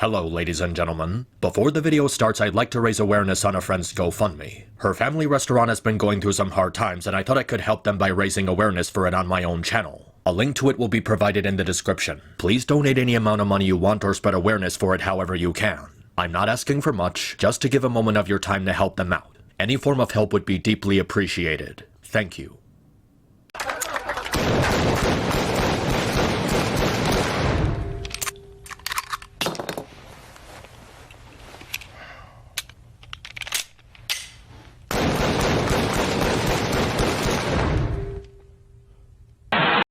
Hello, ladies and gentlemen. Before the video starts, I'd like to raise awareness on a friend's GoFundMe. Her family restaurant has been going through some hard times, and I thought I could help them by raising awareness for it on my own channel. A link to it will be provided in the description. Please donate any amount of money you want or spread awareness for it however you can. I'm not asking for much, just to give a moment of your time to help them out. Any form of help would be deeply appreciated. Thank you.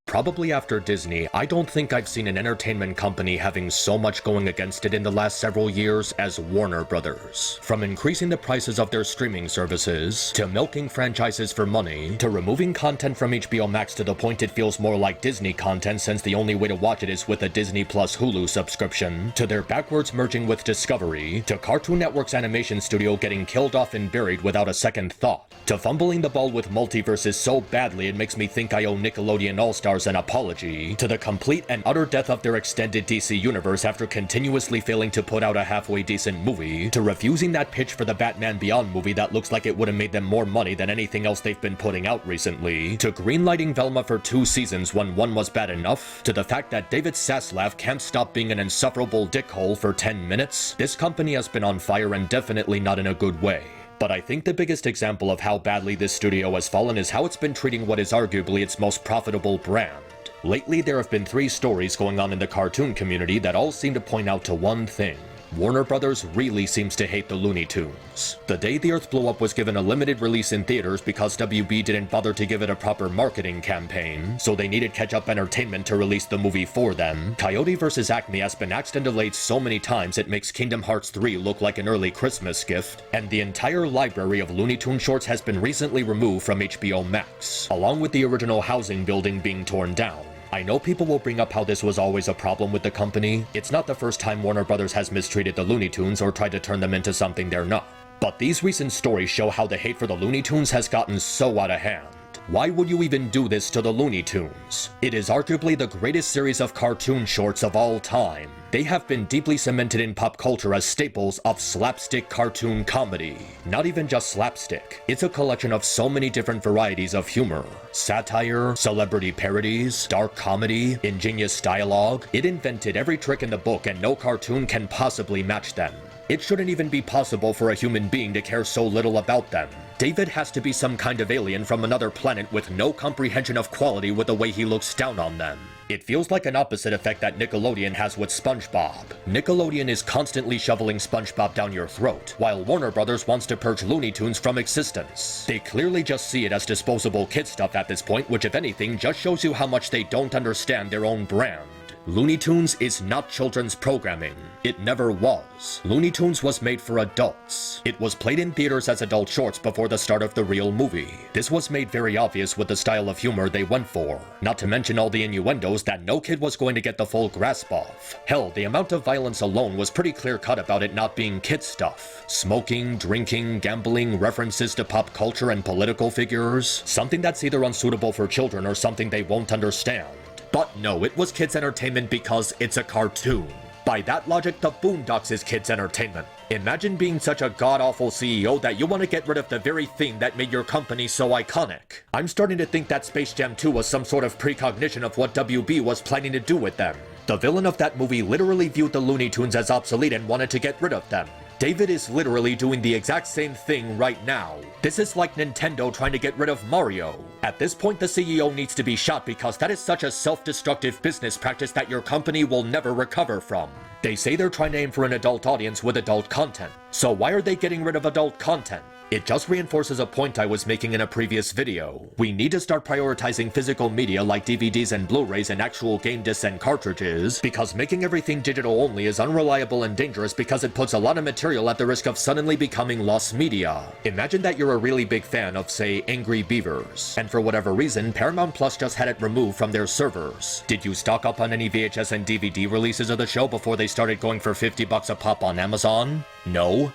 Probably after Disney, I don't think I've seen an entertainment company having so much going against it in the last several years as Warner Brothers. From increasing the prices of their streaming services, to milking franchises for money, to removing content from HBO Max to the point it feels more like Disney content since the only way to watch it is with a Disney Plus Hulu subscription, to their backwards merging with Discovery, to Cartoon Network's animation studio getting killed off and buried without a second thought, to fumbling the ball with multiverses so badly it makes me think I owe Nickelodeon All-Stars an apology, to the complete and utter death of their extended DC universe after continuously failing to put out a halfway decent movie, to refusing that pitch for the Batman Beyond movie that looks like it would have made them more money than anything else they've been putting out recently, to greenlighting Velma for 2 seasons when 1 was bad enough, to the fact that David Zaslav can't stop being an insufferable dickhole for 10 minutes, this company has been on fire and definitely not in a good way. But I think the biggest example of how badly this studio has fallen is how it's been treating what is arguably its most profitable brand. Lately, there have been 3 stories going on in the cartoon community that all seem to point out to one thing. Warner Brothers really seems to hate the Looney Tunes. The Day the Earth Blew Up was given a limited release in theaters because WB didn't bother to give it a proper marketing campaign, so they needed Catch-Up Entertainment to release the movie for them. Coyote vs. Acme has been axed and delayed so many times it makes Kingdom Hearts 3 look like an early Christmas gift, and the entire library of Looney Tunes shorts has been recently removed from HBO Max, along with the original housing building being torn down. I know people will bring up how this was always a problem with the company. It's not the first time Warner Brothers has mistreated the Looney Tunes or tried to turn them into something they're not. But these recent stories show how the hate for the Looney Tunes has gotten so out of hand. Why would you even do this to the Looney Tunes? It is arguably the greatest series of cartoon shorts of all time. They have been deeply cemented in pop culture as staples of slapstick cartoon comedy. Not even just slapstick. It's a collection of so many different varieties of humor. Satire, celebrity parodies, dark comedy, ingenious dialogue. It invented every trick in the book and no cartoon can possibly match them. It shouldn't even be possible for a human being to care so little about them. David has to be some kind of alien from another planet with no comprehension of quality with the way he looks down on them. It feels like an opposite effect that Nickelodeon has with SpongeBob. Nickelodeon is constantly shoveling SpongeBob down your throat, while Warner Brothers wants to purge Looney Tunes from existence. They clearly just see it as disposable kid stuff at this point, which if anything just shows you how much they don't understand their own brand. Looney Tunes is not children's programming. It never was. Looney Tunes was made for adults. It was played in theaters as adult shorts before the start of the real movie. This was made very obvious with the style of humor they went for. Not to mention all the innuendos that no kid was going to get the full grasp of. Hell, the amount of violence alone was pretty clear-cut about it not being kid stuff. Smoking, drinking, gambling, references to pop culture and political figures. Something that's either unsuitable for children or something they won't understand. But no, it was kids' entertainment because it's a cartoon. By that logic, the Boondocks is kids' entertainment. Imagine being such a god-awful CEO that you want to get rid of the very thing that made your company so iconic. I'm starting to think that Space Jam 2 was some sort of precognition of what WB was planning to do with them. The villain of that movie literally viewed the Looney Tunes as obsolete and wanted to get rid of them. David is literally doing the exact same thing right now. This is like Nintendo trying to get rid of Mario. At this point, the CEO needs to be shot because that is such a self-destructive business practice that your company will never recover from. They say they're trying to aim for an adult audience with adult content. So why are they getting rid of adult content? It just reinforces a point I was making in a previous video. We need to start prioritizing physical media like DVDs and Blu-rays and actual game discs and cartridges, because making everything digital only is unreliable and dangerous because it puts a lot of material at the risk of suddenly becoming lost media. Imagine that you're a really big fan of, say, Angry Beavers, and for whatever reason, Paramount Plus just had it removed from their servers. Did you stock up on any VHS and DVD releases of the show before they started going for $50 a pop on Amazon? No?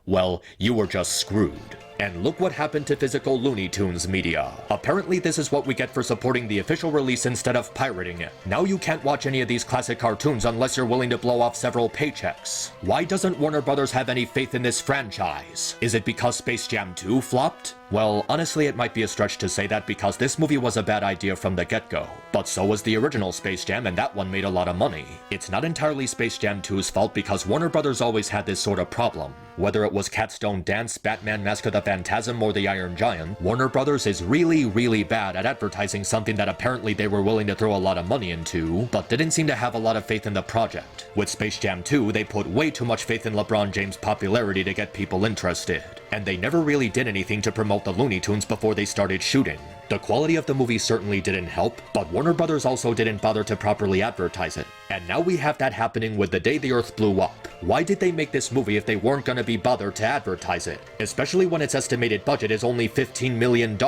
Well, you were just screwed. And look what happened to physical Looney Tunes media. Apparently this is what we get for supporting the official release instead of pirating it. Now you can't watch any of these classic cartoons unless you're willing to blow off several paychecks. Why doesn't Warner Brothers have any faith in this franchise? Is it because Space Jam 2 flopped? Well, honestly it might be a stretch to say that because this movie was a bad idea from the get-go. But so was the original Space Jam, and that one made a lot of money. It's not entirely Space Jam 2's fault because Warner Brothers always had this sort of problem. Whether it was Cat Stone Dance, Batman Mask of the Phantasm, or the Iron Giant, Warner Brothers is really bad at advertising something that apparently they were willing to throw a lot of money into, but didn't seem to have a lot of faith in the project. With Space Jam 2, they put way too much faith in LeBron James' popularity to get people interested. And they never really did anything to promote the Looney Tunes before they started shooting. The quality of the movie certainly didn't help, but Warner Brothers also didn't bother to properly advertise it. And now we have that happening with The Day the Earth Blew Up. Why did they make this movie if they weren't gonna be bothered to advertise it? Especially when its estimated budget is only $15 million.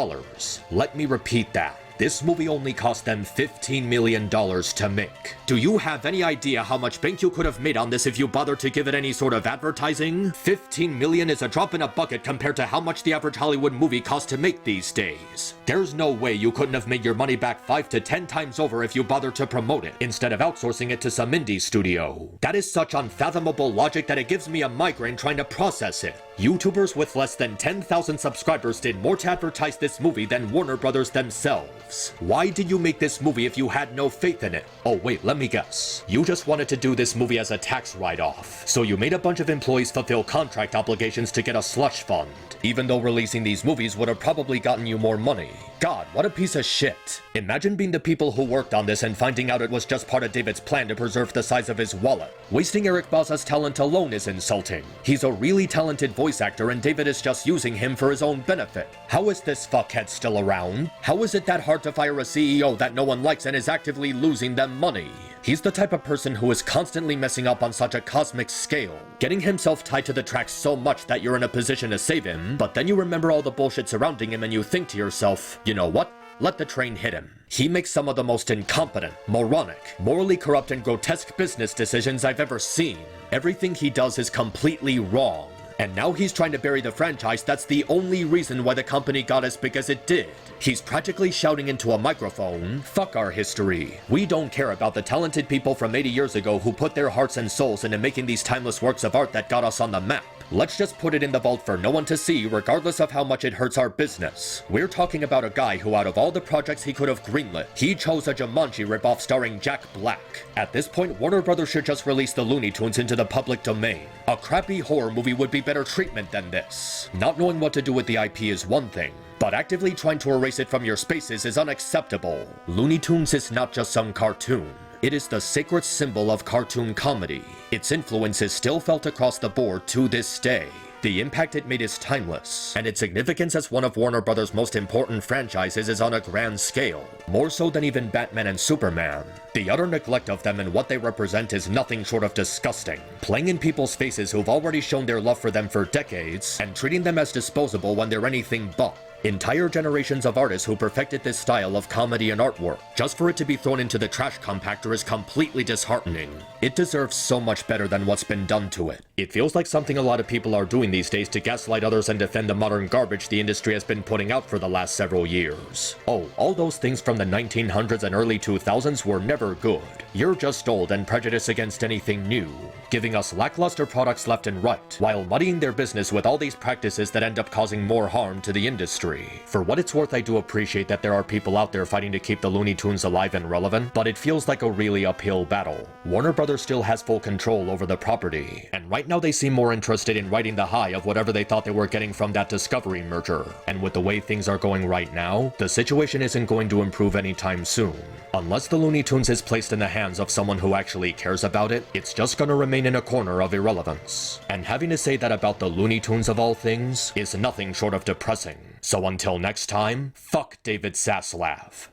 Let me repeat that. This movie only cost them $15 million to make. Do you have any idea how much bank you could have made on this if you bothered to give it any sort of advertising? $15 million is a drop in a bucket compared to how much the average Hollywood movie costs to make these days. There's no way you couldn't have made your money back 5 to 10 times over if you bothered to promote it, instead of outsourcing it to some indie studio. That is such unfathomable logic that it gives me a migraine trying to process it. YouTubers with less than 10,000 subscribers did more to advertise this movie than Warner Brothers themselves. Why did you make this movie if you had no faith in it? Oh wait, let me guess. You just wanted to do this movie as a tax write-off. So you made a bunch of employees fulfill contract obligations to get a slush fund, even though releasing these movies would have probably gotten you more money. God, what a piece of shit. Imagine being the people who worked on this and finding out it was just part of David's plan to preserve the size of his wallet. Wasting Eric Baza's talent alone is insulting. He's a really talented voice actor and David is just using him for his own benefit. How is this fuckhead still around? How is it that hard to fire a CEO that no one likes and is actively losing them money? He's the type of person who is constantly messing up on such a cosmic scale, getting himself tied to the tracks so much that you're in a position to save him, but then you remember all the bullshit surrounding him and you think to yourself, you know what? Let the train hit him. He makes some of the most incompetent, moronic, morally corrupt and grotesque business decisions I've ever seen. Everything he does is completely wrong. And now he's trying to bury the franchise that's the only reason why the company got as big as it did. He's practically shouting into a microphone, fuck our history. We don't care about the talented people from 80 years ago who put their hearts and souls into making these timeless works of art that got us on the map. Let's just put it in the vault for no one to see, regardless of how much it hurts our business. We're talking about a guy who, out of all the projects he could have greenlit, he chose a Jumanji ripoff starring Jack Black. At this point, Warner Brothers should just release the Looney Tunes into the public domain. A crappy horror movie would be better treatment than this. Not knowing what to do with the IP is one thing, but actively trying to erase it from your spaces is unacceptable. Looney Tunes is not just some cartoon. It is the sacred symbol of cartoon comedy. Its influence is still felt across the board to this day. The impact it made is timeless, and its significance as one of Warner Brothers' most important franchises is on a grand scale, more so than even Batman and Superman. The utter neglect of them and what they represent is nothing short of disgusting, playing in people's faces who've already shown their love for them for decades, and treating them as disposable when they're anything but. Entire generations of artists who perfected this style of comedy and artwork, just for it to be thrown into the trash compactor is completely disheartening. It deserves so much better than what's been done to it. It feels like something a lot of people are doing these days to gaslight others and defend the modern garbage the industry has been putting out for the last several years. Oh, all those things from the 1900s and early 2000s were never good. You're just old and prejudiced against anything new, giving us lackluster products left and right, while muddying their business with all these practices that end up causing more harm to the industry. For what it's worth, I do appreciate that there are people out there fighting to keep the Looney Tunes alive and relevant, but it feels like a really uphill battle. Warner Brothers still has full control over the property, and right now they seem more interested in riding the high of whatever they thought they were getting from that Discovery merger. And with the way things are going right now, the situation isn't going to improve anytime soon. Unless the Looney Tunes is placed in the hands of someone who actually cares about it, it's just gonna remain in a corner of irrelevance. And having to say that about the Looney Tunes of all things is nothing short of depressing. So until next time, fuck David Zaslav.